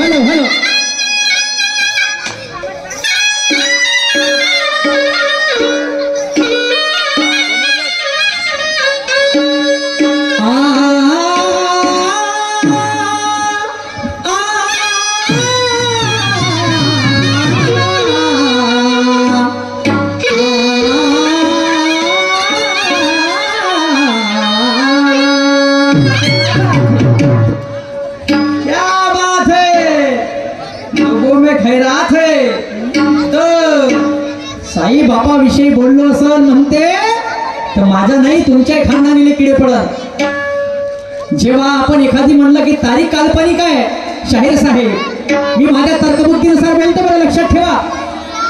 Hello hello Sai बापा विषयी बोललो असं म्हणते तर माझा नाही तुमच्या खानदानीले किडे पडत. जेव्हा आपण एखादी म्हणलं की तारीख काल्पनिक आहे शाहीर साहेब मी माझ्या तर्कबुद्धीनुसार बोलतो बरं लक्षात ठेवा.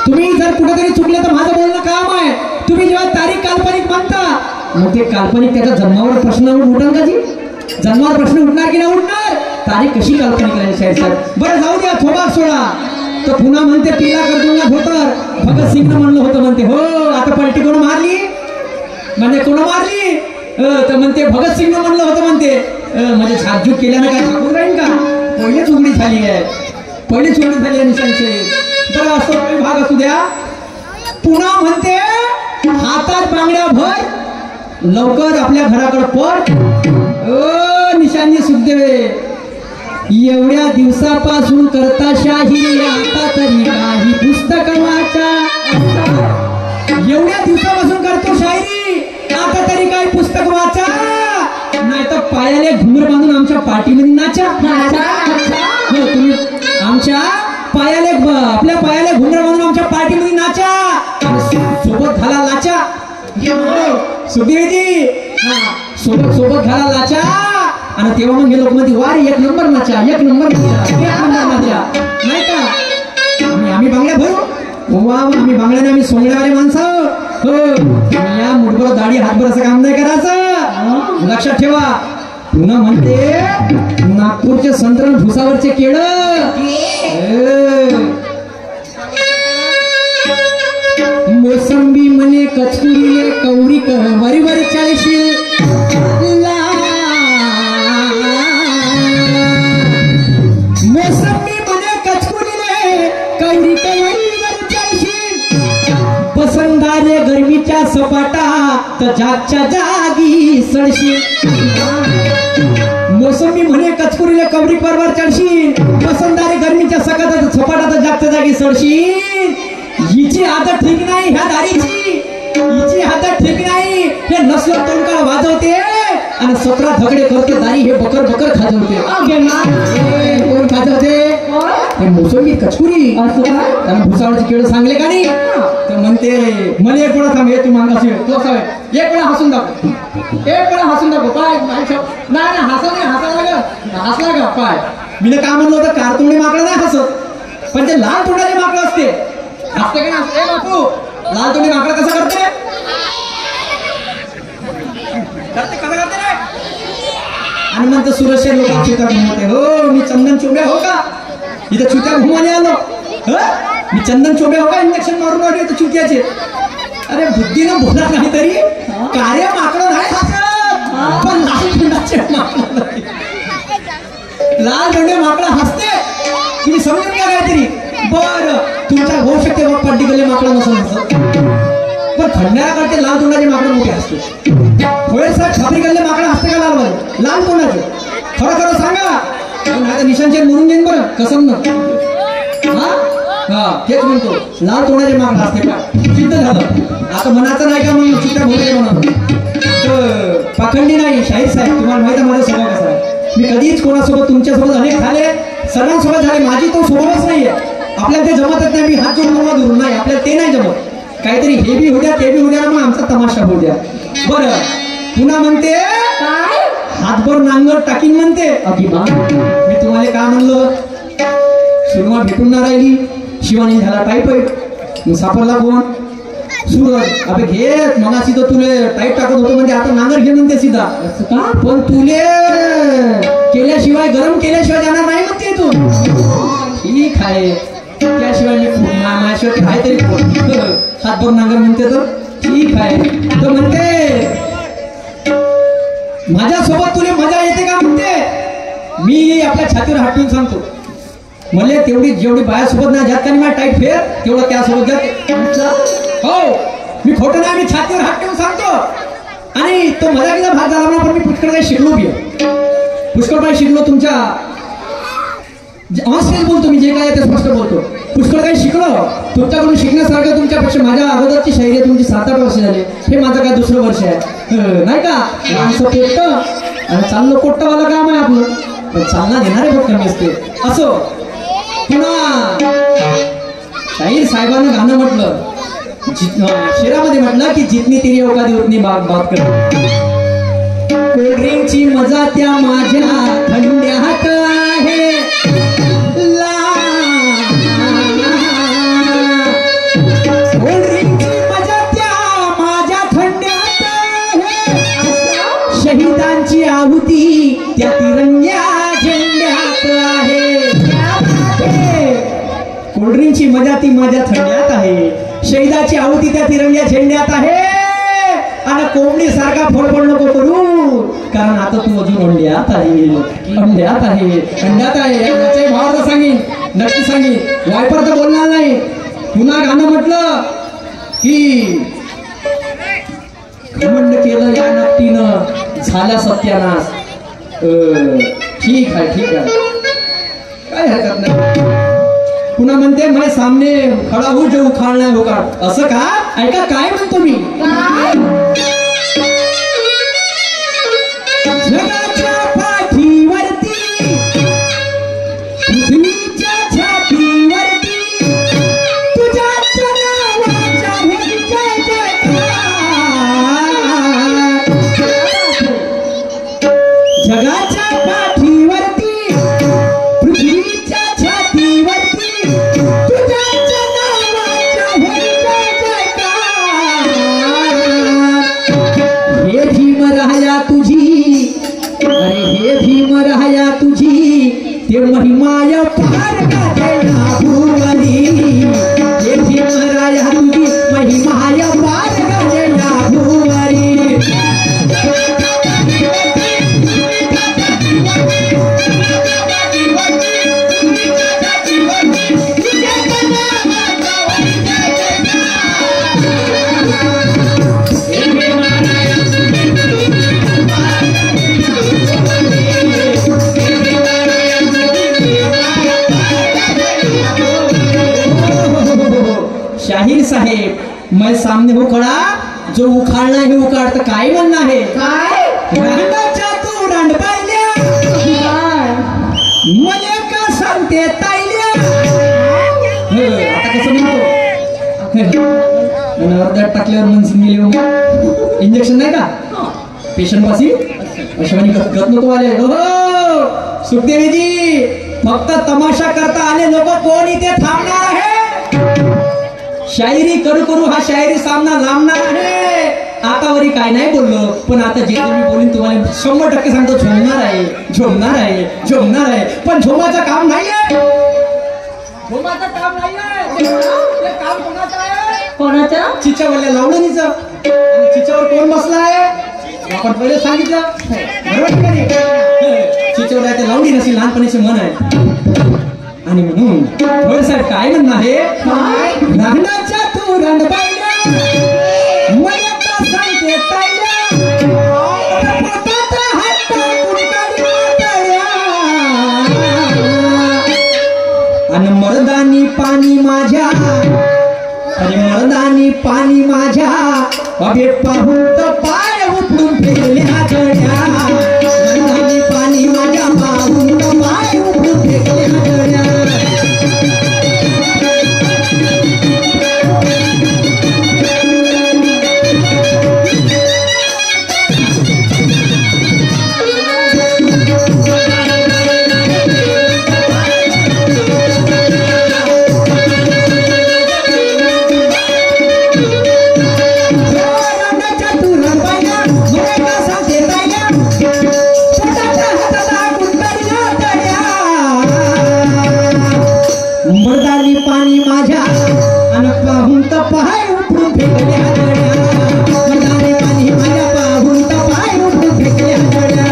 तुम्ही जर कुठेतरी चुकले तर माझं बोलणं काम आहे. तुम्ही जेव्हा तारीख काल्पनिक म्हणता मग ते काल्पनिक त्याच्या जन्मावर प्रश्न उठणार का जी जन्मावर प्रश्न उठणार की नाही उठणार. तारीख कशी काल्पनिक राहील शाहीर साहेब. बरं जाऊ द्या थोबा सोडा तर पुन्हा म्हणते पिला करतो धोतर भगत सिंग म्हणलं होतं म्हणते. हो आता पलटी कोण मारली म्हणजे कोण मारली तर म्हणते भगत सिंग म्हणलं होतं म्हणते. म्हणजे झाकझूक केल्याने काय झाकून राहील का. पहिलेच उघडी झाली आहे पहिलेच उघडी झाली आहे निशांचे. बरं असं काही भाग असू द्या. पुन्हा म्हणते हातात बांगड्या भर लवकर आपल्या घराकडे पट. निशांनी सुखदेव एवढ्या दिवसापासून करता शाही आता तरी काही पुस्तक वाचा. एवढ्या दिवसापासून करतो शायरी आता तरी काही पुस्तक वाचा. नाही तर पायाले घुंगर बांधून आमच्या पाठीमध्ये नाचा. तुम्ही आमच्या पायाले आपल्या पायाले घुंगर बांधून आमच्या पाठीमध्ये नाचा. सोबत घाला लाचा सुखदेवजी सोबत सोबत घाला लाचा. आणि तेव्हा मग हे लोक मध्ये वारी एक नंबर नाचा एक नंबर नाचा नाही का. आम्ही बांगड्या भरू वा आम्ही बांगड्याने आम्ही सोंगड्यावाले माणसं. हो या मुठभर दाढी हातभर असं काम नाही करायचं लक्षात ठेवा. पुन्हा म्हणते नागपूरचे संत्रण भुसावरचे केळ. मोसंबी म्हणे कचकुरीले कवरी वरीवर 40. मोसंबी म्हणे कचकुरीले कवरी वरीवर 40. पसंदारे गरमीच्या सपाटा तर जागच्या जागी सडशी. मोसंबी म्हणे कचकुरीले कवरी परवर 40. पसंदारे गरमीच्या सपाटा तर जागच्या जागी सडशी. हिची आदत ठीक नाही ह्या दारीची. हिची आदत ठीक नाही. हे नसलं तोंडकाळ वाजवते आणि 17 झगडे करते दारी. हे बकर बकर खाजवते. कोण खाजवते हे मोसंबी कचकुरी. त्याला भुसावळची केळ सांगले का नाही तर म्हणते मला एक वेळा थांब. हे तू मागाशी तो असावे एक वेळा हसून दाखव एक वेळा हसून दाखव. पाय नाही हसा नाही हसला का पाय. मी काय म्हणलं होतं कारतोंडी माकडं नाही हसत पण ते लाल तोंडाचे माकडं असते. असते का ना बापू लाल तोंडी माकडं कसं करते कसं करते रे. आणि म्हणते सुरक्षे लोक चिता घुमवते. हो मी चंदन चोब्या हो का इथं चुत्या घुमाने आलो. मी चंदन चोब्या हो का इंजेक्शन मारून आलो इथं चुत्याचे. अरे बुद्धीनं बोला काहीतरी. कार्य माकडं नाही हसत पण लाल तोंडाचे माकडं लाल तोंडे माकडं हसते. तुम्ही समजून घ्या काहीतरी. बर तुमच्या होऊ शकते बघ पर्टिक्युलर माकडं नसून हसत पण खंडाळा करते लाल तोंडाचे माकडं मोठे असते. थोडेसा खात्री गल्ले माकडं हसते का लाल लाल तोंडाचे. खरं खरं सांगा निशांचे म्हणून देईन बरं कसं ना. हा तेच म्हणतो लाल तोंडाचे माकडं हसते का सिद्ध झालं. आता म्हणायचं नाही का म्हणून चित्र भोगले म्हणून पाखंडी नाही. शाहीर साहेब तुम्हाला माहिती आहे माझा स्वभाव कसा आहे. मी कधीच कोणासोबत तुमच्यासोबत अनेक झाले सर्वांसोबत झाले. माझी तो स्वभावच नाहीये. आपल्याला ते जमतच नाही. मी हात जोडून धरून नाही आपल्याला ते नाही जमत. काहीतरी हे बी होऊ द्या ते बी होऊ द्या मग आमचा तमाशा होऊ द्या. बरं पुन्हा म्हणते हातभर नांगर टाकीन म्हणते. मी तुम्हाला काय म्हणलं सुरमा भेटून ना राहिली. शिवानी झाला टाईफाईड. सापडला कोण सूरज. अबे घे मगाशी तर तुले टाईट टाकत होतो म्हणजे आता नांगर घे म्हणते सीधा. पण तुले केल्याशिवाय गरम केल्याशिवाय जाणार नाही म्हणते तू. ठीक आहे त्याशिवाय मी माझ्याशिवाय काहीतरी हातभर नांगर म्हणते तर ठीक आहे. तर म्हणते माझ्यासोबत तुला मजा येते का म्हणते. मी आपल्या छातीवर हात ठेवून सांगतो मला तेवढी जेवढी बायासोबत नाही जात का नाही माझ्या टाईट फेर तेवढं त्यासोबत जात. हो मी खोटं नाही, मी छातीवर हात ठेवून सांगतो. आणि तो मजाकीचा भाग झाला म्हणून पण मी पुष्कळ काही शिकलो बी, पुष्कळ काही शिकलो. तुमच्या ऑनस्टेज बोलतो मी, जे काय ते स्पष्ट बोलतो. पुष्कळ काही शिकलो तुमच्याकडून शिकण्यासारखं. तुमच्यापेक्षा माझ्या अगोदरची शैली आहे तुमची 7-8 वर्ष झाली, हे माझं काय दुसरं वर्ष आहे नाही का. माणसं पोट्ट आणि चाललं पोट्टवालं काम आहे आपलं, पण चालना देणारे बहुत कमी असते. असो पुन्हा शाहीर साहेबांना गाणं म्हटलं, शेरामध्ये म्हटलं की जितनी तेरी औकात उतनी बात कर. कोल्ड्रिंकची मजा त्या माझ्या थंड्यात आहे, कोल्ड्रिंकची मजा त्या माझ्या थंड्यात आहे, शहीदांची आहुती त्या तिरंग्या झेंड्यात आहे. कोल्ड्रिंकची मजा ती माझ्या थंड्यात आहे, शहीदाची आहुती त्या तिरंग्या झेंड्यात आहे. आणि कोंबडी सारखा फडफड नको करू, कारण आता तू अजून अंड्यात आहे, अंड्यात आहे, अंड्यात आहे. भावाला सांगेन, नक्की सांगेन, वायपर तर बोलणार नाही. पुन्हा गाणं म्हटलं की घमंड केलं या नक्कीनं झाला सत्यानाश. ठीक आहे ठीक आहे, काय हरकत नाही. पुन्हा म्हणते मैं सामने खडा हो जो उखाळणार होका. असं का? ऐका काय म्हणतो मी. जगाच्या पाठीवरती पृथ्वीच्या छातीवरती तुझ्याच नावाच्या होई जय जयकार. जगाच्या पाठीवरती पृथ्वीच्या छातीवरती तुझ्याच नावाच्या होई जय जयकार. हे भीम राया तुझी, अरे हे भीम राया तुझी ते महिमाय पार गाजला भुवरी. हे भीम राया तुझी महिमाय पार गाजला भुवरी. शाहीर साहेब, मैं सामने हो खडा जो उखाळना हे उखाळत काय म्हणणं आहे. काय रांडाच्या तू रांड पाहिल्या, मले का सांगते ताईल्या. आता कसं म्हणतो, अर्ध्यात टाकल्यावर मनसून गेली. इंजेक्शन नाही का पेशंट पाशी अशा म्हणे गत नको आले. हो सुखदेवीजी, फक्त तमाशा करता आले लोक कोण इथे थांबणार आहे. शायरी करू करू हा शायरी सामना लांबणार आहे. आतावरी काय नाही बोललो, पण आता जे मी बोलीन तुम्हाला 100% सांगतो, झोमणार आहे, झोमणार आहे, झोमणार आहे. पण झोमाचं काम नाहीये, झोमाचं काम नाहीये. ते काम कोणाचं आहे? कोणाचं? चिच्यावरल्या लावणीचं. आणि चिच्यावर कोण बसला आहे आपण पहिले सांगितलं बरोबर की चिच्यावर आहे ते लावणी नसेल, लहानपणीचे मन आहे. आणि म्हणून साहेब काय म्हणणं आहे, रांडाच्या तू रांड पाहिल्या, मला का सांगते ताईल्या, पोटात हात टाकून काढल्या. आणि मर्दानी पाणी माझ्या, अरे मर्दानी पाणी माझ्या अभे पाहून तर पाय उठून फेकल्या गड्या. मर्दानी पाणी माझ्या पाहून तर पाय उठून फेकल्या गड्या. मर्दानी पाणी माझ्या अन पाहून तर पाय उठून फेकल्या गड्या. मर्दानी पाणी माझ्या पाहून तर पाय उठून फेकल्या गड्या.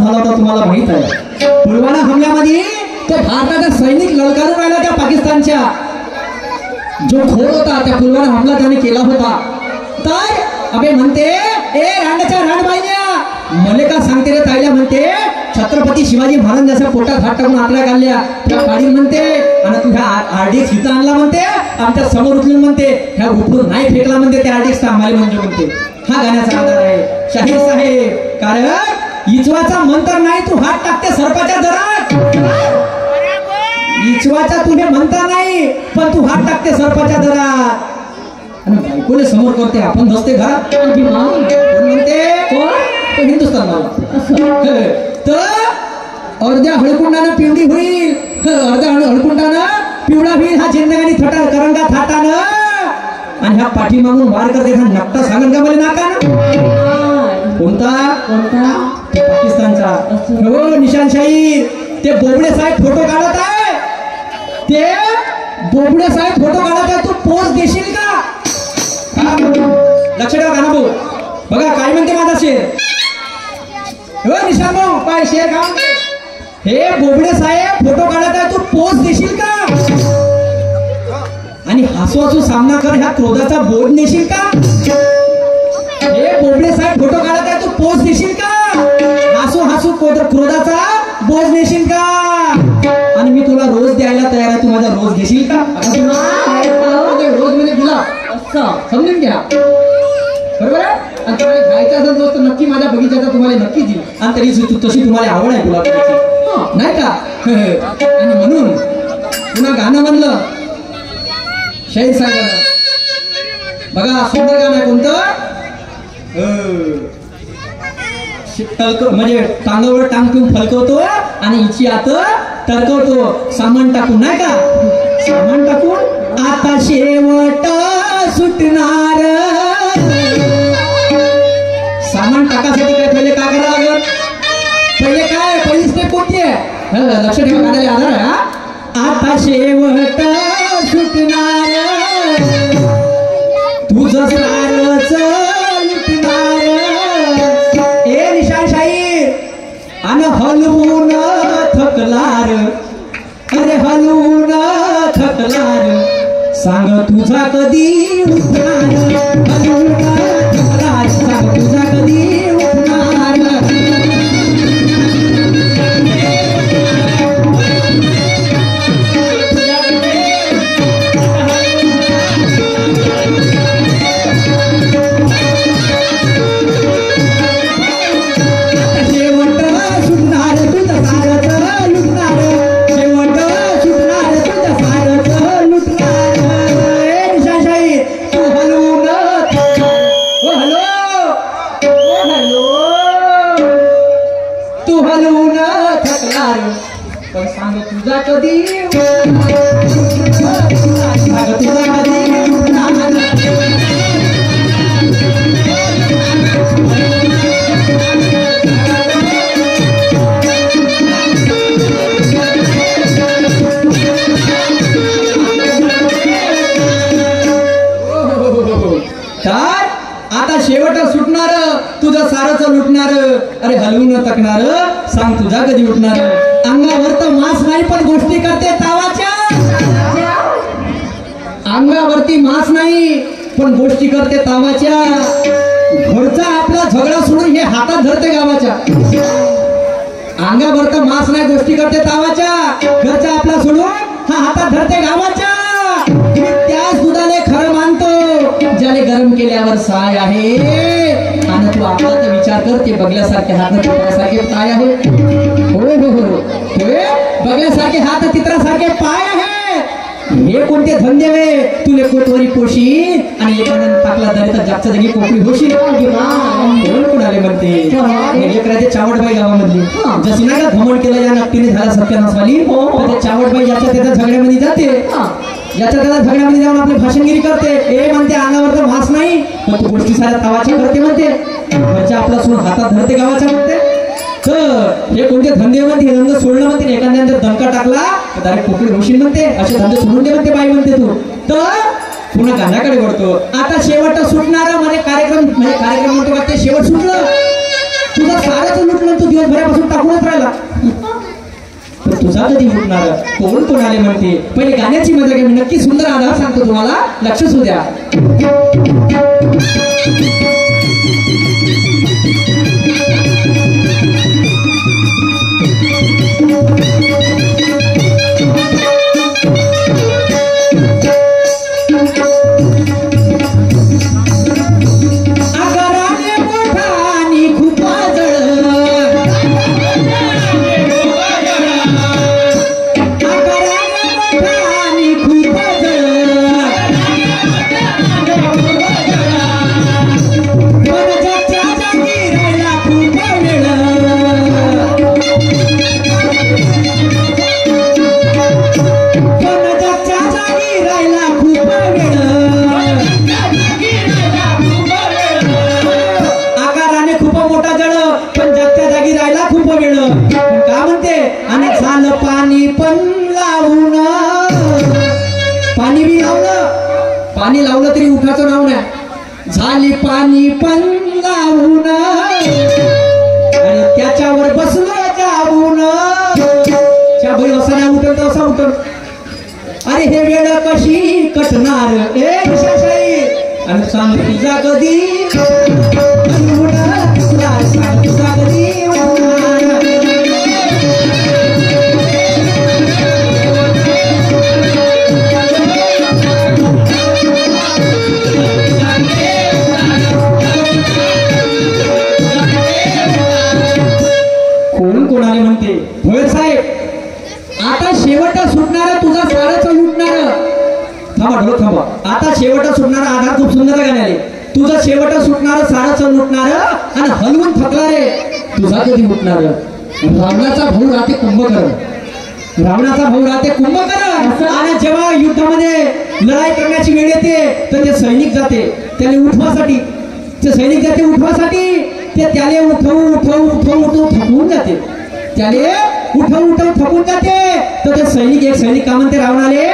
झाला होता तुम्हाला माहित आहे. पुलवामा हमल्यामध्ये तो भारताचा सैनिक ललकारून राहिला त्या पाकिस्तानच्या. जो खोर होता त्या पुलवामा हमला त्याने केला होता. तर अबे म्हणते ए रांडाच्या रांडबाईया मले का सांगते रे ताईला म्हणते छत्रपती शिवाजी महाराजांच्या पोटात हात टाकून आतल्या घालल्या त्या काढी म्हणते आणि तुझ्या आरडीएक्स हिता आणला म्हणते आमच्या समोर उचलून म्हणते ह्या उपरून नाही फेकला म्हणते त्या आरडीएक्सचा आम्हाला म्हणते. हा गाण्याचा आधार आहे शाहीर साहेब. कारण इचवाचा मंत्र नाही तू हात टाकते सर्पाच्या दरात. इचवाचा तुझे मंत्र नाही पण तू हात टाकते सर्पाच्या दरात. आणि बायकोले समोर करते आपण बसते घरात. कोण म्हणते कोण हिंदुस्थान मला तर अर्ध्या हळकुंडानं पिवळी होईल. अर्ध्या हळकुंडानं पिवळा होईल. हा जिंदगानी थटा करंगा थाटानं आणि ह्या पाठी मागून वार करते. हा नकटा सांगन का मला नाका ना कोणता कोणता पाकिस्तानचा. हो निशान शाहीर ते बोबडे साहेब फोटो काढत आहे. ते बोबडे साहेब फोटो काढत आहे. तू पोच देशील का? लक्ष ठेवा गाणं भाऊ. बघा काय म्हणते माझा शेर. हो निशान भाऊ काय शेर का हे बोबडे साहेब फोटो काढत आहे. तू पोच देशील का? आणि हसू हसू सामना कर ह्या क्रोधाचा बोध नेशील का? हे बोबडे साहेब फोटो काढत आहे. तू पोच देशील का? हसू हसू क्रोधाचा बोध नेशील का? आणि मी तुला रोज द्यायला तयार आहे. तू माझा रोज घेशील का? रोज म्हणजे तुला समजून घ्या बरोबर आहे. आणि तुम्हाला खायचा असेल दोस्त नक्की माझ्या बगीचाचा तुम्हाला नक्की देईल. आणि तरी तशी तुम्हाला आवड आहे गुलाबाची नाही का? आणि म्हणून पुन्हा गाणं म्हणलं शाहीर साहेबांना बघा सुंदर गाणं आहे कोणतं. म्हणजे टांगावर टांग ठेवून फलकवतो आणि हिची आत टरकवतो सामान टाकून नाही का. सामान टाकून आता शेवट सुटणार. सामान टाकासाठी काय पहिले काय करावं लागेल. पहिले काय पहिली स्टेप कोणती आहे लक्ष ठेवा गाण्याला आधार आहे. आता शेवट सुटणार तुझं सारच लुटणार. ए निशान शाहीर आणि हलवून थकलार. अरे हलवून थकलार सांग तुझा कधी उठणार. हलवून थकलार सांग तुझा कधी उठणार. पण सांग तुझा कधी सांग तुझा कधी काय आता शेवट सुटणार तुझं सारच लुटणार. अरे हलवून तकणार सांग तुझा कधी उठणार. अंगावर तर मास नाही पण गोष्टी करते तावाच्या. अंगावरती मास नाही पण गोष्टी करते तावाच्या. घरचा आपला झगडा सोडून हे हातात धरते गावाच्या. अंगावर तर मास नाही गोष्टी करते तावाच्या. घरचा आपला सोडून हा हातात धरते गावाच्या. त्याच दुधाने खरं मानतो ज्याने गरम केल्यावर साय आहे. आणि तू आपला तर विचार कर ते बघल्यासारखे हात चित्रासारखे पाय आहे. हो हो हो बघल्यासारखे हात चित्रासारखे पाय आहे. हे कोणते धंदे वे तुले कोटवरी पोशी आणि एखाद्याने टाकला तरी तर जागच्या जागी कोकळी होशील. कोण कोणाले म्हणते लेकराचे चावडबाई गावामधली जशी नाही का घमंड केलं या नक्कीने झाला सत्यानाशवाली. ते चावडबाई याच्या त्याच्या झगड्यामध्ये जाते. याच्या त्याला झगड्यामध्ये जाऊन आपली भाषणगिरी करते. ए म्हणते अंगावर तर भास नाही पण तू गोष्टी साऱ्या तावाची करते म्हणते. घरच्या आपला सोडून हातात धरते गावाच्या म्हणते. तर हे कोणते धंदे म्हणते हे धंदे सोडलं म्हणते. एखाद्याने दणका टाकला तर डायरेक्ट पोकळी होशील म्हणते. असे धंदे सोडून दे म्हणते बाई म्हणते तू. तर पुन्हा गाण्याकडे वळतो. आता शेवट सुटणार म्हणजे कार्यक्रम म्हणतो का ते शेवट सुटलं. तुझं तुझं सारंच लुटलं, तू दिवसभरापासून टाकूनच राहिला. पण तुझा कधी उठणार, कोण कोणाले म्हणते. पहिले गाण्याची मजा घ्या, मी नक्की सुंदर आधार सांगतो तुम्हाला, लक्ष असू द्या. पाणी लावलं तरी उठाचं नाव नाही. झाली पाणी पण लावून आणि त्याच्यावर बसलं जाऊन, त्या बैल असा नाही उठल तर असा उठल. अरे हे वेळ कशी कटणार आणि सांग तुझा कधी तुझा कधी कोणाला म्हणते. भोयर साहेब, आता शेवटा सुटणारा तुझा सारच लुटणार. थांबा ढोल थांबा. आता शेवटा सुटणारा आधार खूप सुंदर गाण्याले. तुझा शेवटा सुटणारा सारच लुटणार आणि हलवून थकला रे तुझा कधी उठणार. रावणाचा भाऊ राहते कुंभकर्ण, रावणाचा भाऊ राहते कुंभकर्ण. आणि जेव्हा युद्धामध्ये लढाई करण्याची वेळ येते तर ते सैनिक जाते त्याला उठवासाठी, ते सैनिक जाते उठवासाठी, ते त्याले उठवू थकून जाते, त्याले उठवू थकून जाते. तर ते सैनिक, एक सैनिक का म्हणते रावणाले,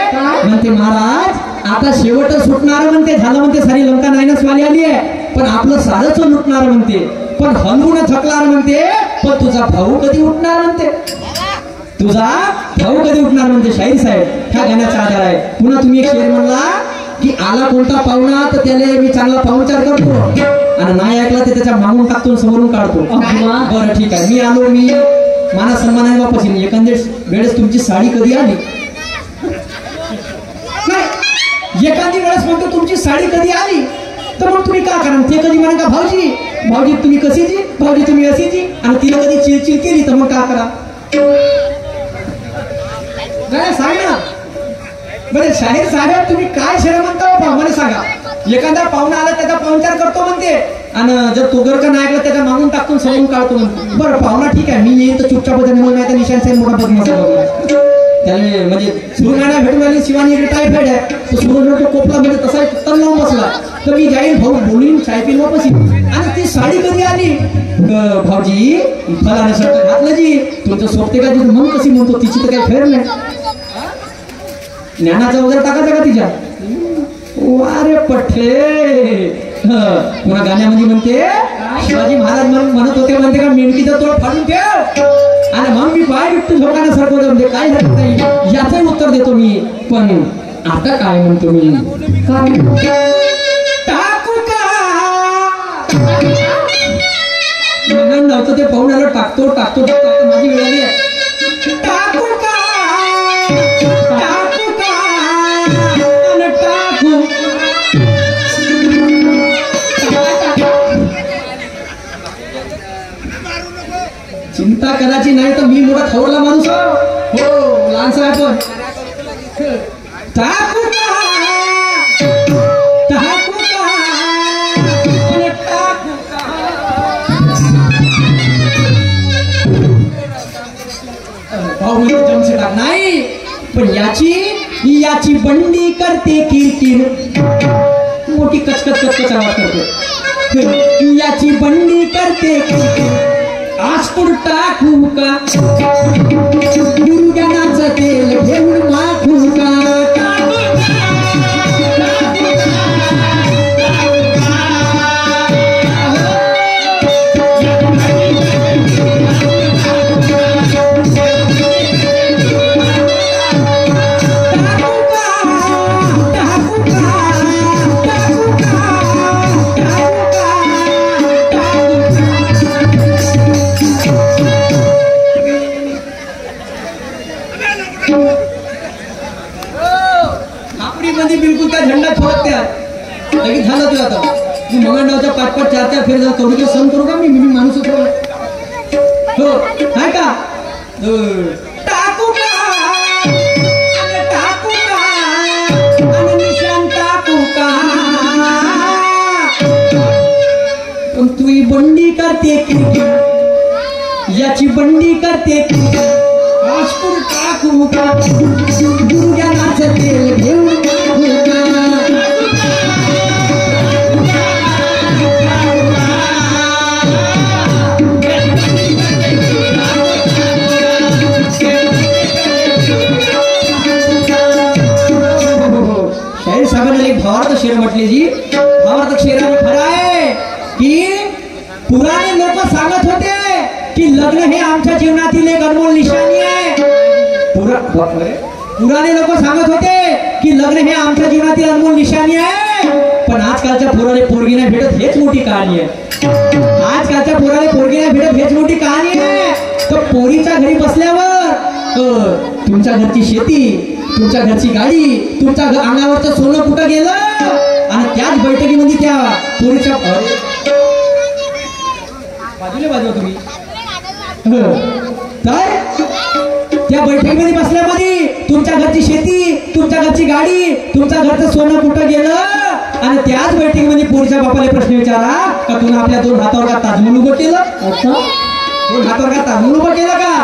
म्हणते महाराज आता शेवट सुटणार म्हणते, झालं म्हणते, सारी लंका नायनास वाली आली आहे, पण आपलं सारच लुटणार म्हणते, पण हलवून थकणार म्हणते. पण तुझा भाऊ कधी उठणार म्हणते, तुझा भाऊ कधी उठणार म्हणते. शाहीर साहेब, ह्या गाण्याचा आधार आहे. पुन्हा तुम्ही एक शेर म्हणला की आला कोणता पाहुणा तर त्याला मी चांगला पाहुणचार करतो आणि नाही ऐकला तर त्याच्या मागून टाकतो, समोरून काढतो. बरं ठीक आहे, मी आलो, मी माना सन्मानाने वापस येईन. एखाद्या वेळेस तुमची साडी कधी आली नाही, एखादी वेळेस म्हणतो तुमची साडी कधी आली, तर मग तुम्ही काय करा, ते कधी म्हणा का भाऊजी भाऊजी तुम्ही कशीची, भाऊजी तुम्ही अशीची, आणि तिला कधी चिरचिर केली तर मग काय करा, सांग ना. बरे शाहीर साहेब, तुम्ही काय शेर म्हणता हो, मला सांगा. एखादा पाहुणा आला त्याचा पाहुणचार करतो म्हणते आणि जर तो जर का नाही ऐकला त्याच्या मागून टाकून समोरून काढतो म्हणते. बरं पाहुणा ठीक आहे, मी येईन तर चुपचाप म्हणून नाही तर निशांत साहेब मोठा बदमाश त्याने, म्हणजे सुरुगाणा भेटून आली, शिवानी टायफाईड आहे, तो सुरुगाणा तो कोपला म्हणजे तसा तण लावून बसला, तर मी जाईन भाऊ बोलीन चाय पिन वापस येईन. आणि ती साडी कधी आली, भाऊजी फलाने सगळं घातलं जी, तुमचं सोबते का तिथं म्हणून कशी म्हणतो, तिची तर काही फेर नाही. ज्ञानाचा वगैरे टाकायचा का तिच्या, वारे पठे. पुन्हा गाण्यामध्ये म्हणते, शिवाजी महाराज म्हणत होते म्हणते का मेणकीचा तोड फाडून ठेव आणि मग मी पाय विकतो लोकांना सरकवतो म्हणजे काय हरकत नाही, याचंही उत्तर देतो मी. पण आता काय म्हणतो मी, टाकू का नव्हतं ते पाहुण्याला टाकतो टाकतो टाकतो, माझी वेळ आली आहे. टाकू का टाकू का टाकू, चिंता करायची नाही तर मी मोठा खवरला माणूस हो, लहानसा आहे पण. टाकू का टाकू का टाकू का, भाऊ म्हणजे जमसे टाक नाही, पण याची बंडी करते किरकिर, मोठी कचकच कचकच आवाज करते. याची बंडी करते किरकिर, आज पण टाकू का गुरुज्ञानाचं तेल घेऊन माखू का, घरी जाऊन करू का सण करू का मी माणूस होतो हो काय का टाकू का आणि निशान टाकू का पण तू ही बंडी करते याची बंडी करते आजपूर टाकू का गुडघ्याचं तेल घेऊन टाकू का शाहीर साहेबांनी एक भावार्थ शेर म्हटले जी भावार्थ शेराने खरं आहे की पुराणे लोक सांगत होते की लग्न हे आमच्या जीवनातील एक अनमोल निशाणी आहे पुराणे लोक सांगत होते की लग्न हे आमच्या जीवनातील अनमोल निशाणी आहे पण आजकालच्या पोराने पोरगी नाही भेटत हेच मोठी कहाणी आहे आजकालच्या पोराने पोरगी नाही भेटत हेच मोठी कहाणी आहे तर पोरीच्या घरी बसल्यावर तुमच्या घरची शेती तुमच्या घरची गाडी तुमच्या अंगावरचं सोनं कुठं गेलं आणि त्याच बैठकीमध्ये त्या पोरीच्या बाजूला तुम्ही तर त्या बैठकीमध्ये बसल्यामध्ये तुमच्या घरची शेती तुमच्या घरची गाडी तुमच्या घरचं सोनं कुठं गेलं आणि त्याच बैठकीमध्ये पोरीच्या बापाला प्रश्न विचारा का तुला आपल्या 2 हातावर का ताजमहल उभं केलं 2 हातावर का ताजमहल उभं केलं का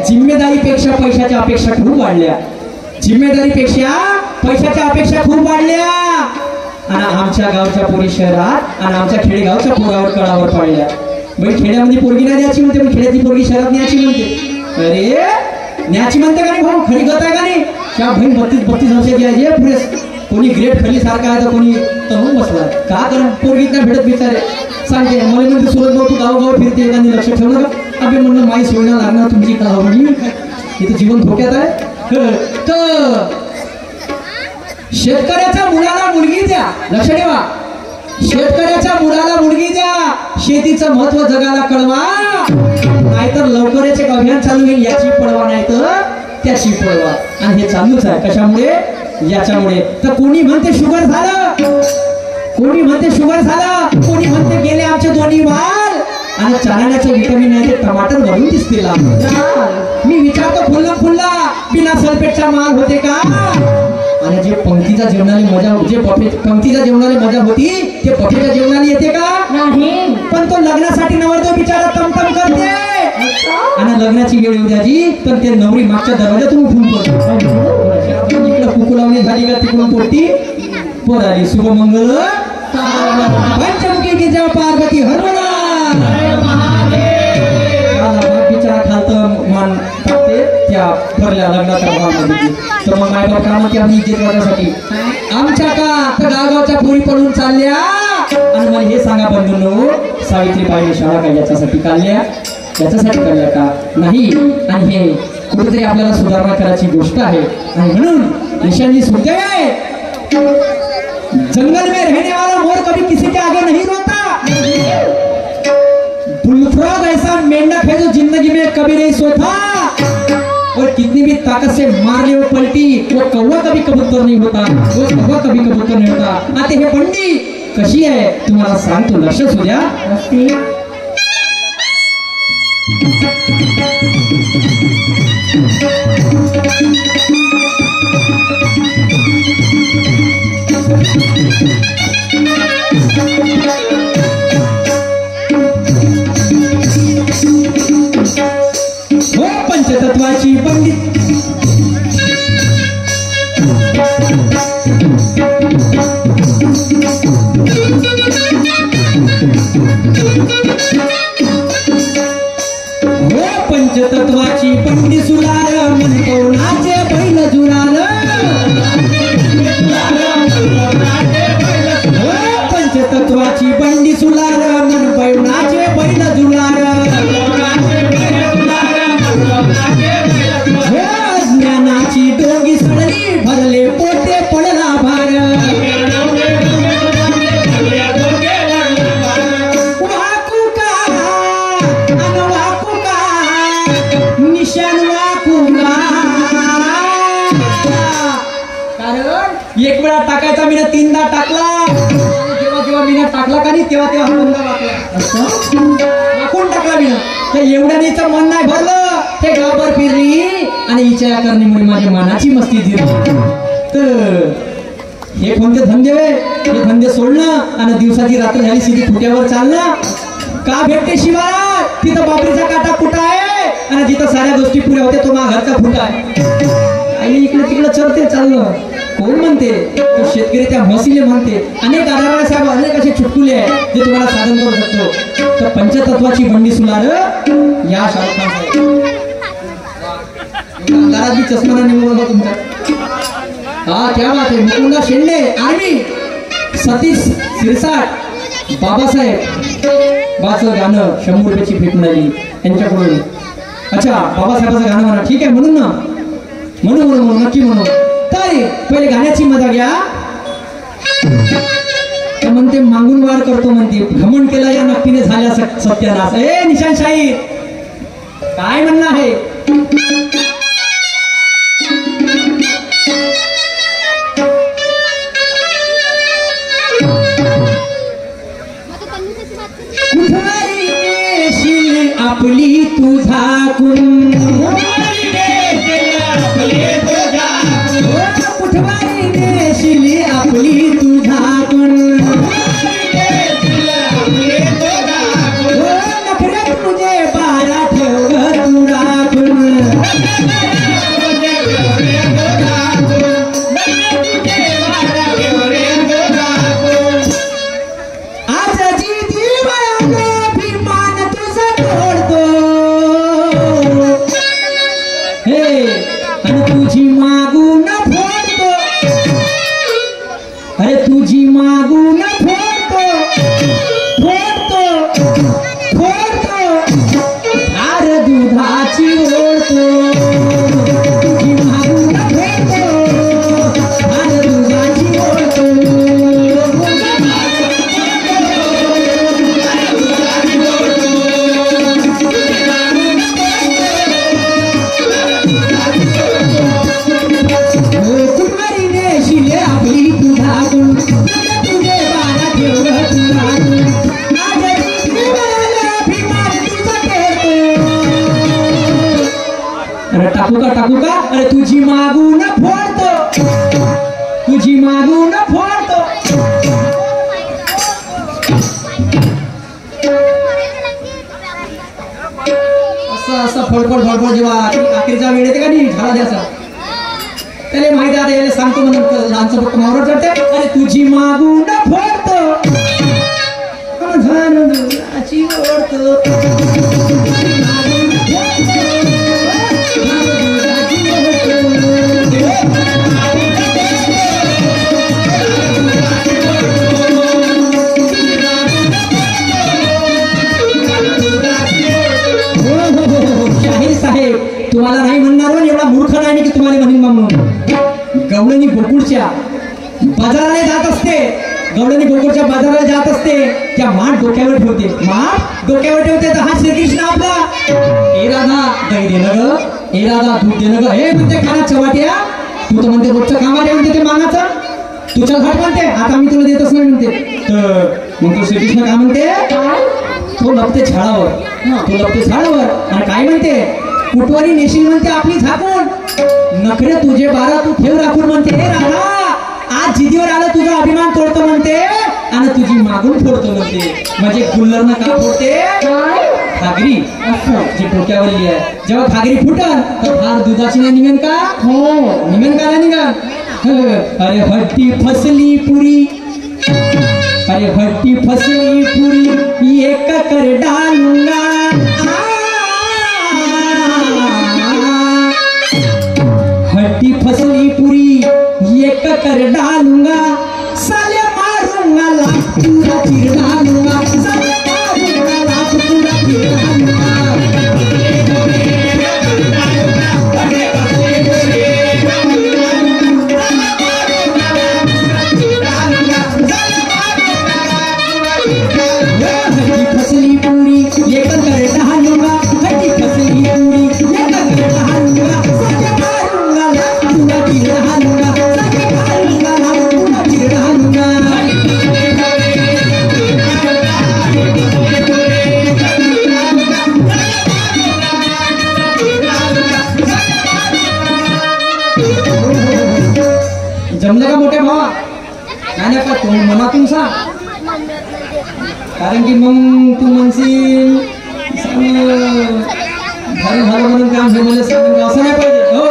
जिम्मेदारीपेक्षा पैशाच्या अपेक्षा खूप वाढल्या जिम्मेदारीपेक्षा पैशाच्या अपेक्षा खूप वाढल्या आणि आमच्या गावच्या पोरी शहरात आणि आमच्या खेडेगावच्या पोरावर कळावर पडल्या बाई खेड्यामध्ये पोरगी नाही द्यायची म्हणते पण खेड्यातली पोरगी शहरात न्यायची म्हणते अरे न्यायची म्हणते का नाही भाऊ खरी गत आहे का नाही त्या बहीण 32 वर्षाची आहे पुढे कोणी ग्रेट खली सारखा आहे तर कोणी तरुण बसला का कारण पोरगीत नाही भेटत बिचारे सांगते मला म्हणते सुरत भाऊ तू गावगाव फिरते एखादी लक्ष ठेवलं का अभि म्हणलं माई सोयना लागणार तुमची का इथं जीवन धोक्यात आहे तर शेतकऱ्याच्या मुलाला मुलगी द्या लक्ष ठेवा शेतकऱ्याच्या मुलाला मुलगी द्या शेतीचं महत्व जगाला कळवा नाहीतर लवकरच एक अभियान चालू होईल याची पळवा नाही तर त्याची पळवा आणि हे चालूच आहे कशामुळे याच्यामुळे तर कोणी म्हणते शुगर झालं कोणी म्हणते शुगर झालं कोणी म्हणते गेले आमचे दोन्ही वाल आणि चालण्याचे विटामिन नाही ते टमाटर भरून दिसतील मी विचारतो फुल्ला बिना सल्फेटचा माल होते का आणि जे पंक्तीच्या जेवणाला मजा जे पंक्तीच्या जेवणाला मजा होती ते बफेच्या जेवणाला येते का नाही पण तो लग्नासाठी नवरदेव बिचारा तमतम करते आणि लग्नाची वेळ येऊ द्याची पण ते नवरी मागच्या दरवाजातून उठून पडते इकडे कुकू लावणी झाली का तिकडून पोटी पोर आली शुभमंगल पंचमुखी की जय पार्वती हरवला बिचारा खालतं मान टाकते त्या भरल्या लग्नाच्या भावामध्ये तर मग मायबाप काय म्हणते आम्ही इज्जत वाटासाठी आमच्या का तर गावगावच्या पोरी पडून चालल्या आणि मला हे सांगा बंधूंनो सावित्रीबाईने शाळा काय याच्यासाठी काढल्या याच्यासाठी काढल्या का नाही आणि हे कुठेतरी आपल्याला सुधारणा करायची गोष्ट आहे आणि म्हणून निशांनी सुनते आहे जंगल में रहने वाला मोर कभी किसी के आगे नहीं रोता बुलफ्रॉग ऐसा मेंढक है जो जिंदगी में कभी नहीं सोता और कितनी भी ताकत से मार ले वो पलटी वो कौवा कभी कबूतर नहीं होता वो कौवा कभी कबूतर नहीं होता आते हे पंडी कशी आहे तुम्हाला सांगतो लक्ष असू द्या हो पंचतत्वाची पंडित हो पंचतत्वाची पंडित सुलार म्हणतो नाचे बैल जुरार हो पंचतत्वाची पंडित सुलार म्हणतो नाचे बैल जुरार ज्ञानाची डोंगी सडली भरले पोटे पडला भार वाकू का अन वाकू का निशान वाकू का कारण एक वेळा टाकायचा मी 3दा टाकला जेव्हा जेव्हा मी टाकला का नाही तेव्हा तेव्हा बंद वाकून टाकला मी तर एवढ्यानेच मन नाही भरलं ते गावभर फिरली आणि हिच्या करणीमुळे माझ्या मनाची मस्ती झिरली. तर हे कोणते धंदे हे धंदे सोडणं आणि दिवसाची रात्र झाली सीधी फुट्यावर चालणं का भेटते शिवाय तिथं बाबरीचा काटा कुठं आहे आणि जिथं साऱ्या गोष्टी पुऱ्या होत्या तो मा घरचा फुटा आहे. आणि इकडे तिकडे चढते चाललं कोण म्हणते तो शेतकरी त्या म्हशीले म्हणते. अनेक आधार साहेब अनेक असे चुटकुले आहेत जे तुम्हाला साधन करू शकतो. तर पंचतत्वाची बंडी सुलार या शाहरुख खान साहेब अंधारात बी चष्मा निघून बघा तुमचा. हा क्या बात आहे. मुकुंदा शेंडे आर्मी सतीश सिरसाट बाबासाहेब बाचं गाणं 100 रुपयाची भेट मिळाली यांच्याकडून. अच्छा बाबासाहेबाचं गाणं म्हणा ठीक आहे म्हणून ना म्हणून नक्की म्हणून. तर पहिले गाण्याची मजा घ्या. म्हणते मागून वार करतो म्हणते घमंड केला या नक्कीने झाल्या सत्यानाश. ए निशान शाहीर काय म्हणणं आहे. आपली तुझा कुठवारी देशिली आपली तुझा नखऱ्यात तुझे बारा ठेव तू राखून. तुझी मागून फोडतो धार दुधाची ओढतो. तुझी मागून फोडतो धार दुधाची ओढतो. कुठवारी देशिले आपली तुझा गुण तुझे बारा ठेव तुझा अरे टाकू का अरे तुझी मागून फोडतो असं फडफड जेव्हा आखरीचा वेळ येते का नाही झाला द्यायचा त्याला माहिती आता याला सांगतो म्हणून लहानचं फक्त मावरत जाते. अरे तुझी मागून फोडतो शाहीर साहेब तुम्हाला नाही म्हणणार एवढा मूर्ख नाही की तुम्हाला म्हणून म्हणून. गवळणी गोकुळच्या बाजाराला जात असते बाजाराला जात असते त्या माठ डोक्यावर ठेवते तर हा श्रीकृष्ण आपला ए राधा दही देणं ग ए राधा दूध देणं ग हे म्हणते खाना चवाट्या तू तर म्हणते रोजचं कामाला म्हणते ते मानाचं तुझ्या घाट म्हणते आता मी तुला देतच नाही म्हणते. तर मग तो श्रीकृष्ण काय म्हणते तो लपते झाडावर आणि काय म्हणते कुटवारी नेशील म्हणते आपली झाकून नखरे तुझे बारा तू ठेव राखून म्हणते. हे राधा आज जिदीवर आलं तुझा अभिमान तोडतो म्हणते आणि तुझी मागून फोडतो म्हणते. म्हणजे गुल्लरनं का फोडते घागरी जी डोक्यावरली आहे जेव्हा घागरी फुटन तर फार दुधाची नाही निघन का निघन का नाही निघन. अरे हट्टी फसली पुरी एक कर डालूंगा हट्टी फसली पुरी एक कर डालूंगा साले मारूंगा लाख पूरा फिर डालूंगा साले मारूंगा लाख पूरा फिर डालूंगा. फसली पूरी एक नाही का तू मनातून सांग, कारण की मग तू म्हणशील झालं म्हणून काम झालं सांगून असं नाही पाहिजे. हो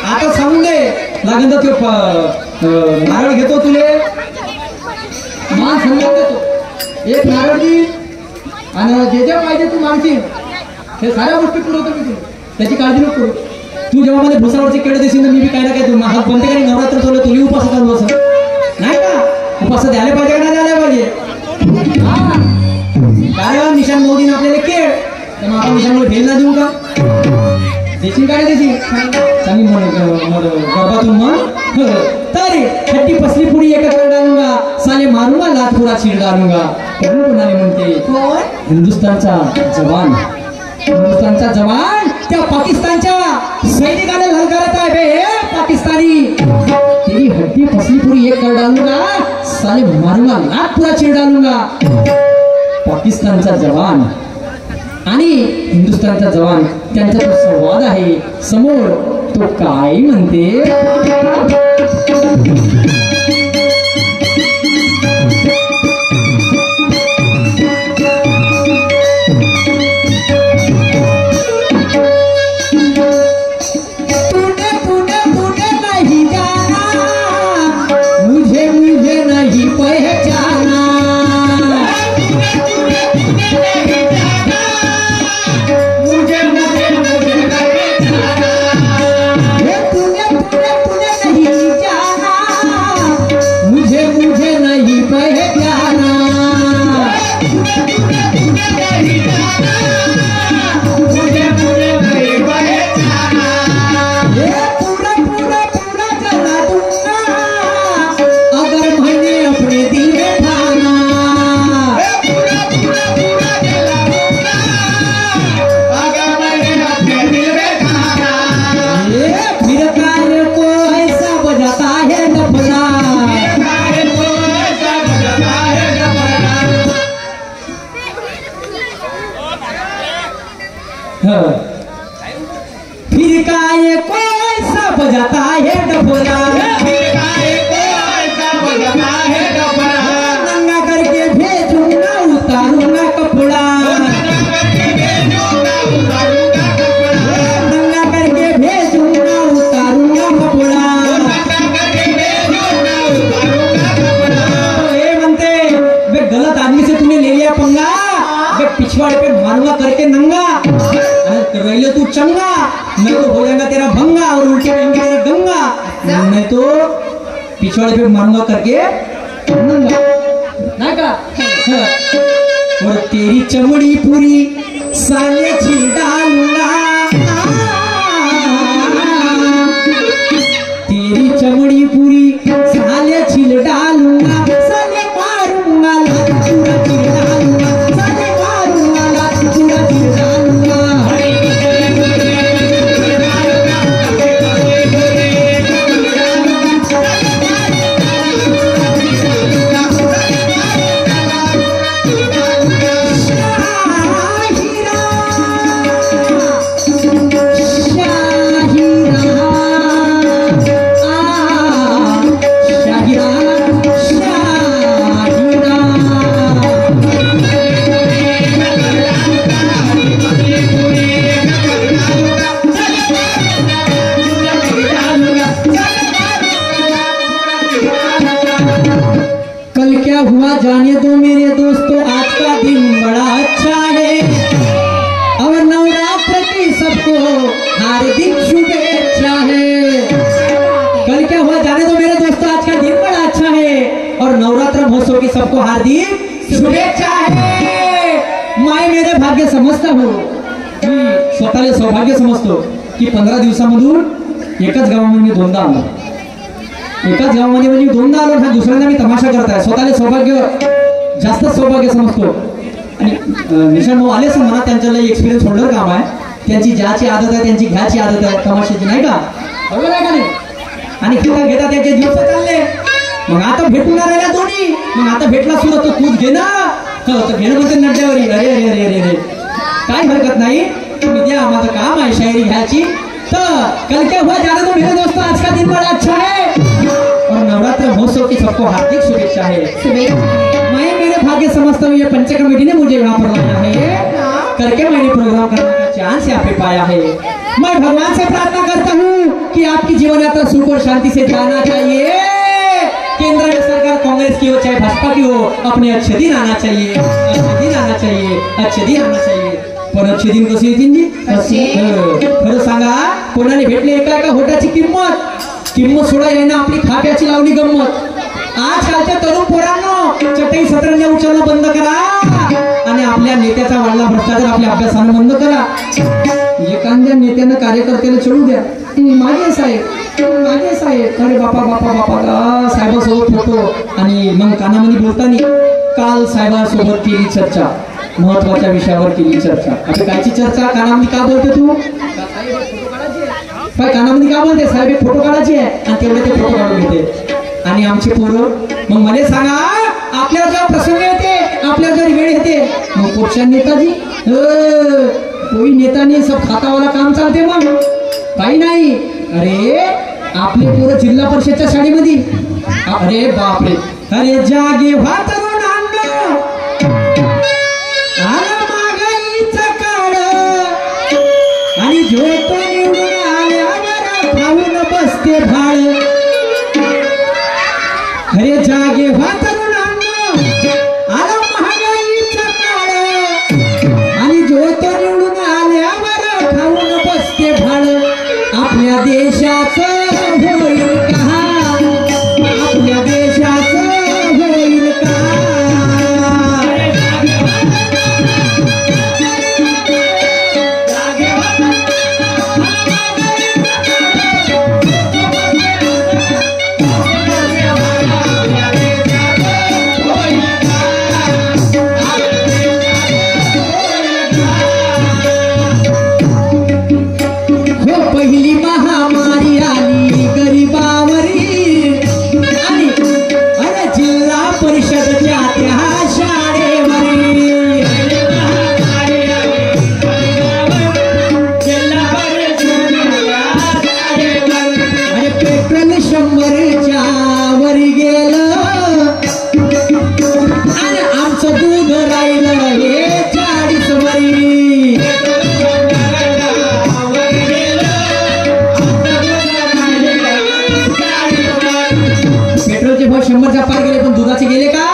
आता सांगून दे लागेल तर तो नारळ घेतो तुले मान सन्मान देतो, एक नारळ दी आणि जे जे पाहिजे तू मागशील हे साऱ्या गोष्टी पुरवतो मी तुला, त्याची काळजी नको करू. तू जेव्हा मला भुसावरचे केळे देशील तर मी बी काय ना काय तू हात बनते का नवरात्र चालू तुला उपास करू असं नाही का, उपास द्यायला पाहिजे का नाही द्यायला पाहिजे. हा काय निशान मोदीने आपल्याला केळ तर मग आपण निशानला फेल ना देऊ का, देशील काय देशील चांगली गर्भातून मन तरी खट्टी पसली पुरी एका कर डालूंगा साले मारूंगा लात पुरा चीर डालूंगा. कोणाने म्हणते हिंदुस्थानचा जवान, हिंदुस्थानचा जवान त्या पाकिस्तानच्या सैनिकाने ललकारत आहे बे पाकिस्तानी, तेरी हड्डी पसली पुरी एक कर डालूंगा साले मारूंगा लात पुरा चीर डालूंगा. पाकिस्तानचा जवान आणि हिंदुस्थानचा जवान त्यांचा तो संवाद आहे समोर, तो काय म्हणते. फिर काय कोई सा बजाता है डफरा, फिर काय कोई सा बजाता है डफरा, नंगा करके भेजूंगा उतारूंगा कपड़ा, नंगा करके भेजूंगा उतारूंगा कपड़ा. तो ये बनते वे गलत आदमी से तूने ले लिया पंगा, वे पिछवाड़े पे मारूंगा करके नंगा, रह तू चंगा नहीं तो हो जाएगा तेरा भंगा और उल्टे पहनगे तेरी गंगा, नहीं तो पिछवाड़े पे मारूंगा करके नंगा ना का. और तेरी चमड़ी पूरी साले छिल डालूंगा, तेरी चमड़ी पूरी साले छिल डालूंगा, साले मारूंगा लात पूरा छिल डालूंगा, साले मारूंगा लात पूरा छिल डालूंगा. कल क्या हुआ जाने दो मेरे दोस्तों, आज का दिन बड़ा अच्छा है और नवरात्र की सबको हार्दिक शुभेच्छा है. कल क्या हुआ जाने दो मेरे दोस्तों, आज का दिन बड़ा अच्छा है और नवरात्र महोत्सव की सबको हार्दिक शुभेच्छा है. माय मेरे भाग्य समजता हो, मी स्वतःला सौभाग्य समजतो की 15 दिवसामधून एकाच गावामध्ये मी दोनदा आलो, एकाच गावामध्ये म्हणजे दोनदा आलो, हा दुसऱ्यांदा मी तमाशा करताय. स्वतःला सौभाग्य जास्त सौभाग्य समजतो. आणि निशान भाऊ आलेच म्हणा, त्यांच्याला एक्सपिरियन्स होल्डर काम आहे, त्यांची ज्याची आदत आहे त्यांची घ्यायची आदत आहे तमाशाची नाही का, बरोबर आहे का नाही. आणि घेता घेता त्यांचे दिवस चालले, मग आता भेटून राहिल्या दोन्ही, मग आता भेटला सुरू तर तूच घे ना, तर घेणं म्हणते नड्यावरी. अरे अरे अरे अरे अरे काय हरकत नाही, तुम्ही द्या, माझं काम आहे शायरी घ्यायची. तर कल क्या हुआ जाने दो मेरे दोस्तों, आज का दिन बड़ा अच्छा है और नवरात्र महोत्सव की सबको हार्दिक शुभेच्छा है। मैं मेरे भाग्य समझता हूँ ये पंच कमेटी ने मुझे यहाँ पर लाया है, करके मैंने प्रोग्राम करने का चांस यहाँ पे पाया है। मैं भगवान से प्रार्थना करता हूँ कि आपकी जीवन यात्रा सुख और शांति से जाना चाहिए। केंद्र में सरकार कांग्रेस की हो चाहे भाजपा की हो, अपने अच्छे दिन आना चाहिए, अच्छे दिन आना चाहिए, अच्छे दिन आना चाहिए। पण अच्छे दिन कसे येतील जी? खरं सांगा, कोणाने भेटले एका एका होटाची किंमत सोडा यायना आपली खाप्याची लावली गंमत। आजकालच्या तरुण पोरांनो चटई सतरंजा उचलणं बंद करा आणि आपल्या नेत्याचा वाढला भ्रष्टाचार आपल्या अभ्यासानं बंद करा। एखाद्या नेत्यानं कार्यकर्त्याला चढू द्या, माझे साहेब अरे बापा बापा बापा साहेबासोबत फोटो आणि मग कानामध्ये बोलताना काल साहेबासोबत केली चर्चा, महत्वाच्या विषयावर केली चर्चा। आता कायची चर्चा? कानामध्ये का बोलते तू? काय कानामध्ये का बोलते? साहेब एक फोटो काढायचे आहे आणि तेवढे ते फोटो काढून घेते आणि आमचे पोरं मग मला सांगा, आपल्याला जेव्हा प्रसंग येते, आपल्याला जर वेळ येते, मग कुठच्या नेताजी कोई नेता नाही, सब खातावाला काम चालते, मग काही नाही। अरे आपले पोरं जिल्हा परिषदच्या शाळेमध्ये, अरे बापरे, अरे जागे व्हा तरुणांनो, आला महागाईचा काळ आणि झोप निवडून आल्यावर खाऊन बसते भाळ। अरे जागे व्हा तरुणांनो, आला महागाईचा काळ आणि झोप निवडून आल्यावर खाऊन बसते भाळ। आपल्या देशाचं होईल का? आपल्या देशाचं होईल का? पहिली महामारी आली गरिबावरी आणि अरे जिल्हा परिषदच्या त्या शाळेवरी, अरे पेट्रोल 100च्या वर गेलं आणि आमचं दूध राहिलं हे 40 वरी। पेट्रोलचे भाव 100च्या पार गेले, पण दुधाचे गेले का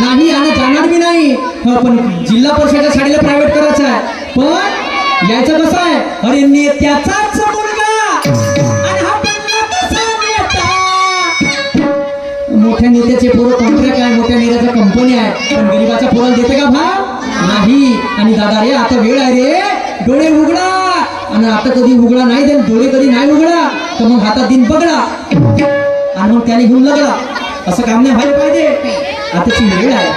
नाही आणि जाणार बी नाही। पण जिल्हा परिषदेच्या शाळेला प्रायव्हेट करायचं आहे, पण यायचं कसं आहे? अरे नेत्याचाच मुलगा आणि हा बनला कसा नेता? मोठ्या नेत्याचे पोरं कॉन्ट्रॅक्ट आहे, मोठ्या नेत्याच्या कंपनी आहे, पण गरीबाच्या पोराला देते का भाव? नाही। आणि दादा रे, आता वेळ आहे रे, डोळे उघडा, आणि आता कधी उघडा नाही दे, डोळे कधी नाही उघडा तर मग हातात दिन पकडा आणि मग त्याने घेऊन लागला, असं काम नाही व्हायला पाहिजे। आताची वेळ आहे,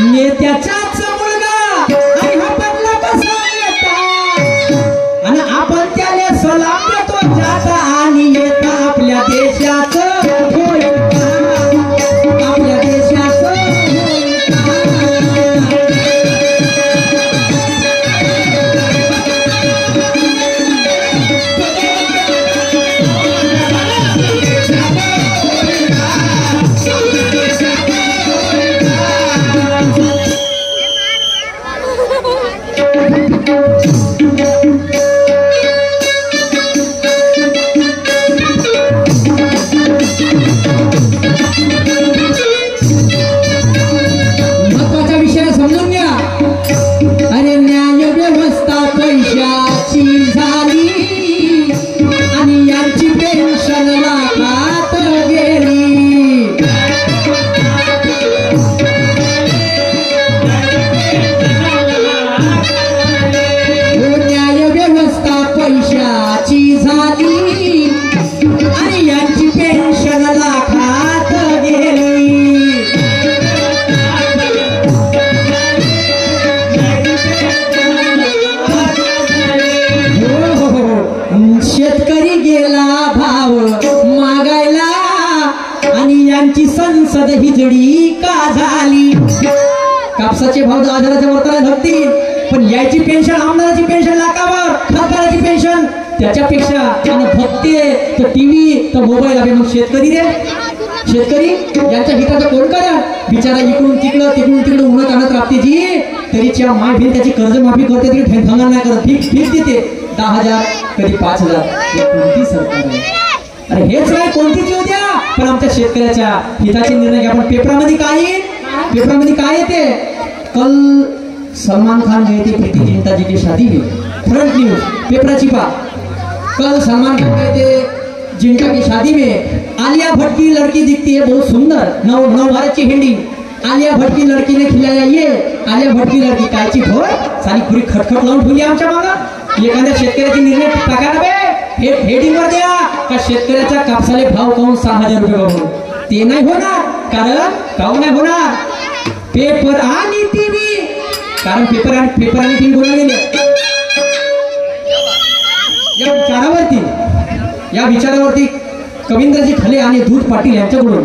नेत्याचाच मुलगा आणि हा बनला कसा नेता, आणि आपण त्याला सलाम देतो जाता आणि येता। आपल्या देशाचं होईल का? आपल्या देशाचं होईल का? महत्वाचा विषय समजून घ्या। अरे न्याय व्यवस्था पैशाची झाली आणि यांची पेन्शन लाखात गेली। न्याय व्यवस्था पैशाची झाली आणि यांची पेन्शन लाखात गेली। शेतकरी गेला भाव मागायला आणि यांची संसद हिजडी का झाली? कापसाचे भाव 10,000च्या वरती धरतील, पण याची पेन्शन, आमदाराची पेन्शन लाखावर, खासदाराची पेन्शन त्याच्यापेक्षा आणि भक्ती तर टीव्ही तर मोबाईल आहे. मग शेतकरी रे, शेतकरी यांच्या हिताचं कोण करा बिचारा इकडून तिकडं उन्हात आणत राहते जी, तरीच्या माय भेट त्याची कर्जमाफी करते तरी ठेंगणार नाही करत. फिक्स देते 10,000 कधी 5,000. कोणती सरकार आहे? अरे हेच काय कोणती जीव द्या, पण आमच्या शेतकऱ्याच्या हिताचे निर्णय घ्या. पण पेपरामध्ये काय येते? कल सलमान खान गए थे प्रीति जिंटा जी की शादी में, फ्रंट न्यूज पेपराची पा. कल सलमान खान गए थे जिंटा की शादी में, आलिया भट्ट की लड़की दिखती है बहुत सुंदर. नव भारत की हेडिंग, आलिया भट्ट की लड़की ने खिलाया ये. आलिया भट्ट की लड़की कायची भोय सारी पुरी खटखट लावून ठेवली आमच्या मागा. एखाद्या शेतकऱ्याची निर्णय टाका ना बे, हेडिंग वर द्या का शेतकऱ्याच्या कापसाले भाव काऊन 6,000 रुपये बघून. ते नाही होणार. कारण काऊन नाही होणार? पेपर आणि टीव्ही. कारण पेपर आणि टीव्ही बोलले गेले. या विचारावरती कवींद्रजी खले आणि दूध पाटील यांच्याकडून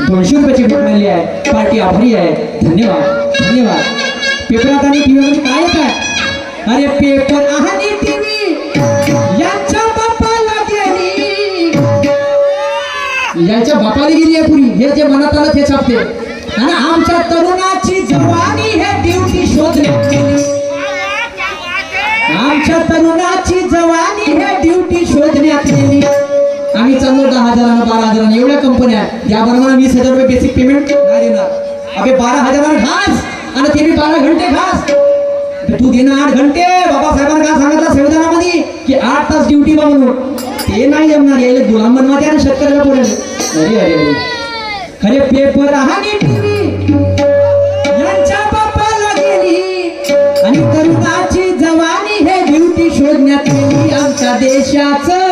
200 रुपयाची भेट मिळाली आहे. पार्टी आभारी आहे. धन्यवाद. पेपरात आणि टीव्ही मध्ये काय येत आहे? अरे पेपर आणि टीव्ही यांच्या बापाला गेली, यांच्या बापाला गेली आहे पुरी. हे जे मनात आलं ते छापते. आणि आमच्या तरुणाची जवानी हे ड्युटी शोधण्यात गेली. आमच्या तरुणाची जवानी हे ड्युटी शोधण्यात गेली. आम्ही चाललो 10,000 आणि 12,000 एवढ्या कंपन्या या बरोबर 20,000 रुपये बेसिक पेमेंट नाही देणार. अबे 12,000 घास आणि ते बी 12 घंटे घास. तू देणार 8 घंटे. बाबासाहेबांना काय सांगितलं संविधानामध्ये की 8 तास ड्युटी बा म्हणून. ते नाही जमणार. यायला गुलाम बनवायचे आणि शेतकऱ्याला बोलायचे. अरे खरे पेपर आणि टीव्ही यांच्या बापाला गेली आणि तरुणाची जवानी हे ड्युटी शोधण्यात गेली. आमच्या देशाचं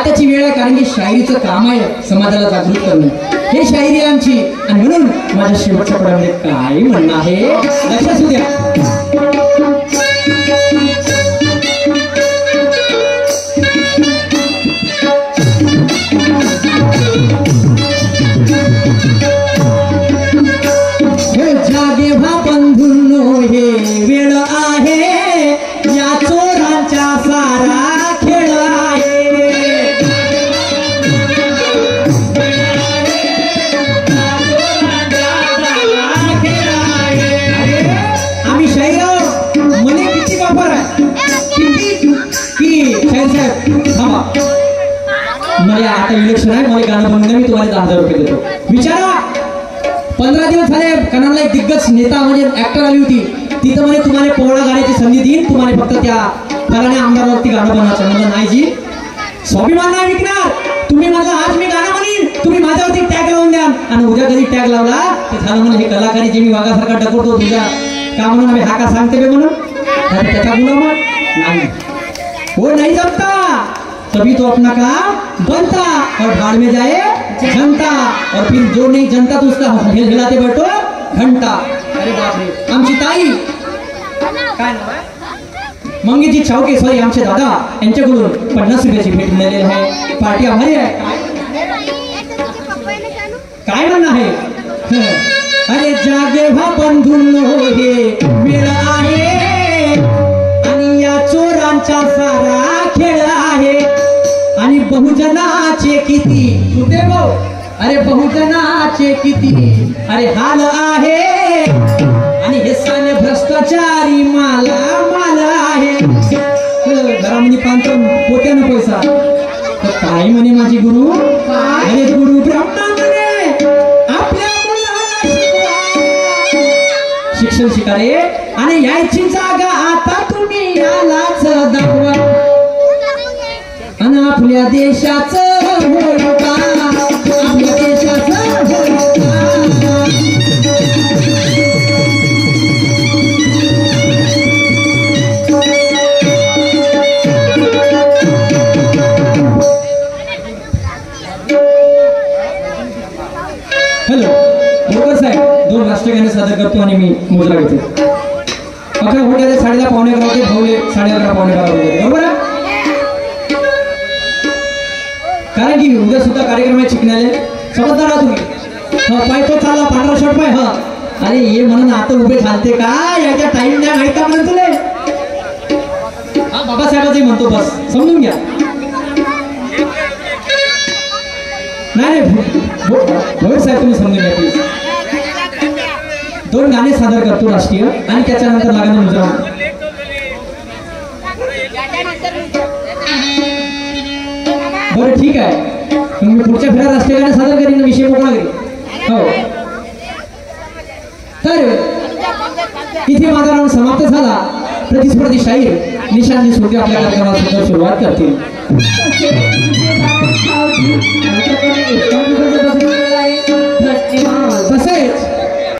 आताची वेळ आहे. कारण की शायरीचं काम आहे समाजाला जागृत करणं. हे शायरी आहे आमची. आणि म्हणून माझ्या शेवटच्या पडामध्ये काय म्हणणं आहे लक्षात असू द्या. हे जागे व्हा बंधूंनो, हे वेळ आहे या चोरांच्या सारा खेळ आहे. मला आता इलेक्शन आहे, मला गाणं बनवून मी तुम्हाला 10,000 रुपये देतो. विचारा 15 दिवस झाले कणाला एक दिग्गज नेता म्हणजे ऍक्टर आली होती. तिथं म्हणे तुम्हाला पोळा गाण्याची संधी देईन, तुम्हाला फक्त त्या फलाने आमदारावरती गाणं बनवायचं. म्हणलं नाही जी, स्वाभिमान नाही विकणार. तुम्ही म्हणलं आज मी गाणं म्हणीन, तुम्ही माझ्यावरती टॅग लावून द्या. आणि उद्या कधी टॅग लावला ते झालं म्हणून हे कलाकारी जे मी वाघासारखा डकवतो तुझ्या का म्हणून आम्ही हा का सांगते बे म्हणून त्याचा गुलाम नाही. वो नहीं जमता तभी तो अपना काम बनता और भाड़ में जाए जनता. और फिर जो नहीं जनता तो उसका हिलाते बैठो घंटा. अरे बाप रे. आमची ताई काय नाव आहे मंगेजी छावके सॉरी आमचे दादा यांच्याकडून 50 रुपयाची भेट मिळालेली आहे. पार्टी आभारी आहे. काय म्हणणं आहे? अरे जागे व्हा बंधूंनो, हे वेळ आहे आणि या चोरांचा सारा खेळ आहे. आणि बहुजनाचे किती कुठे भाऊ, अरे बहुजनाचे किती अरे हाल आहे. आणि हे साने भ्रष्टाचारी माला आहे. घरामध्ये 5 पोत्यानं पैसा. तर काय म्हणे माझी गुरु? अरे गुरु ब्रह्मा म्हणे आपल्या मुलाला शिक्षण शिकारे आणि यायची जागा आता तुम्ही यालाच दाखवा. आणि आपल्या आपल्या देशाचं होईल का आपल्या देशाचं होईल का हॅलो बोकर साहेब 2 राष्ट्रगाने सादर करतो आणि मी मुद्रा घेतो 11 होत्या 10:30 पावणे 11 होते भाऊले 11:30 पावणे 12 होते बरोबर आहे कारण की उद्या सुद्धा कार्यक्रम आहे चिकण्याले समजदार आहात तुम्ही पाय तो चालला पांढरा शर्ट पाय अरे ये म्हणून आता उभे चालते का याच्या टाइम नाही माहित का म्हणून तुले बाबासाहेबांचं म्हणतो बस समजून घ्या नाही भोईर साहेब तुम्ही समजून घ्या प्लीज 2 गाणे सादर करतो राष्ट्रीय आणि त्याच्यानंतर लागणार मुद्रा बरं ठीक आहे मग मी पुढच्या फेऱ्या राष्ट्रीय गाणे सादर करीन विषय मोकळा करीन हो तर इथे माझा राऊंड समाप्त झाला प्रतिस्पर्धी शाहीर निशांत सोडे आपल्या कार्यक्रमाला सुरुवात करतील